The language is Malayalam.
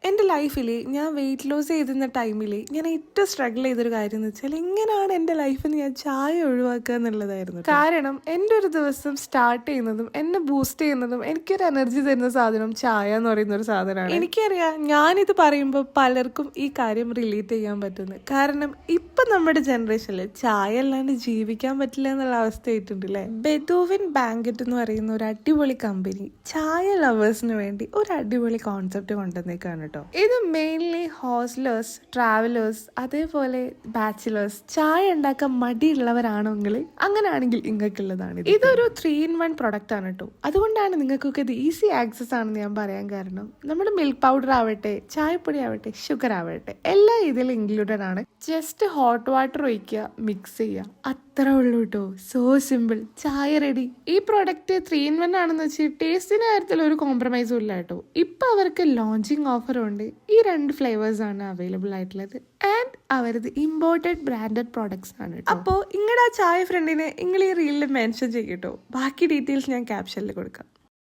എൻ്റെ ലൈഫിൽ ഞാൻ വെയിറ്റ് ലോസ് ചെയ്തിരുന്ന ടൈമിൽ ഞാൻ ഏറ്റവും സ്ട്രഗിൾ ചെയ്തൊരു കാര്യം എന്ന് വെച്ചാൽ എങ്ങനെയാണ് എൻ്റെ ലൈഫിൽ ഞാൻ ചായ ഒഴിവാക്കുക എന്നുള്ളതായിരുന്നു. കാരണം എൻ്റെ ഒരു ദിവസം സ്റ്റാർട്ട് ചെയ്യുന്നതും എന്നെ ബൂസ്റ്റ് ചെയ്യുന്നതും എനിക്കൊരു എനർജി തരുന്ന സാധനം ചായ എന്ന് പറയുന്ന ഒരു സാധനമാണ്. എനിക്കറിയാം ഞാനിത് പറയുമ്പോൾ പലർക്കും ഈ കാര്യം റിലേറ്റ് ചെയ്യാൻ പറ്റുന്നു. കാരണം ഇപ്പം നമ്മുടെ ജനറേഷനിൽ ചായ അല്ലാണ്ട് ജീവിക്കാൻ പറ്റില്ല എന്നുള്ള അവസ്ഥ ആയിട്ടുണ്ടല്ലേ. ബെതോവിൻ ബാങ്കറ്റ് എന്ന് പറയുന്ന ഒരു അടിപൊളി കമ്പനി ചായ ലവേഴ്സിന് വേണ്ടി ഒരു അടിപൊളി കോൺസെപ്റ്റ് കൊണ്ടുവന്നേക്കാണ് കേട്ടോ. ഇത് മെയിൻലി ഹോസ്റ്റലേഴ്സ്, ട്രാവലേഴ്സ്, അതേപോലെ ബാച്ചിലേഴ്സ്, ചായ ഉണ്ടാക്കാൻ മടിയുള്ളവരാണെങ്കിൽ അങ്ങനെയാണെങ്കിൽ നിങ്ങൾക്കുള്ളതാണ്. ഇതൊരു 3-in-1 പ്രൊഡക്റ്റ് ആണ് കേട്ടോ. അതുകൊണ്ടാണ് നിങ്ങൾക്കൊക്കെ ഇത് ഈസി ആക്സസ് ആണെന്ന് ഞാൻ പറയാൻ കാരണം നമ്മുടെ മിൽക്ക് പൗഡർ ആവട്ടെ, ചായപ്പൊടി ആവട്ടെ, ഷുഗർ ആവട്ടെ എല്ലാം ഇതിൽ ഇൻക്ലൂഡഡ് ആണ്. ജസ്റ്റ് ഹോട്ട് വാട്ടർ ഒഴിക്കുക, മിക്സ് ചെയ്യുക, അത്ര ഉള്ളൂ കേട്ടോ. സോ സിമ്പിൾ, ചായ റെഡി. ഈ പ്രൊഡക്റ്റ് 3-in-1 ആണെന്ന് വെച്ച് ടേസ്റ്റിന്റെ കാര്യത്തിൽ ഒരു കോംപ്രമൈസും ഇല്ല കേട്ടോ. ഇപ്പൊ അവർക്ക് ലോഞ്ചിങ് ഓഫർ ഉണ്ട്. ഈ 2 ഫ്ലേവേഴ്സ് ആണ് അവൈലബിൾ ആയിട്ടുള്ളത്. ആൻഡ് അവരത് ഇമ്പോർട്ടഡ് ബ്രാൻഡഡ് പ്രോഡക്ട്സ് ആണ് കേട്ടോ. അപ്പോൾ നിങ്ങളുടെ ആ ചായ ഫ്രണ്ടിനെ നിങ്ങൾ ഈ റീലിൽ മെൻഷൻ ചെയ്യട്ടോ. ബാക്കി ഡീറ്റെയിൽസ് ഞാൻ ക്യാപ്ഷനിൽ കൊടുക്കാം.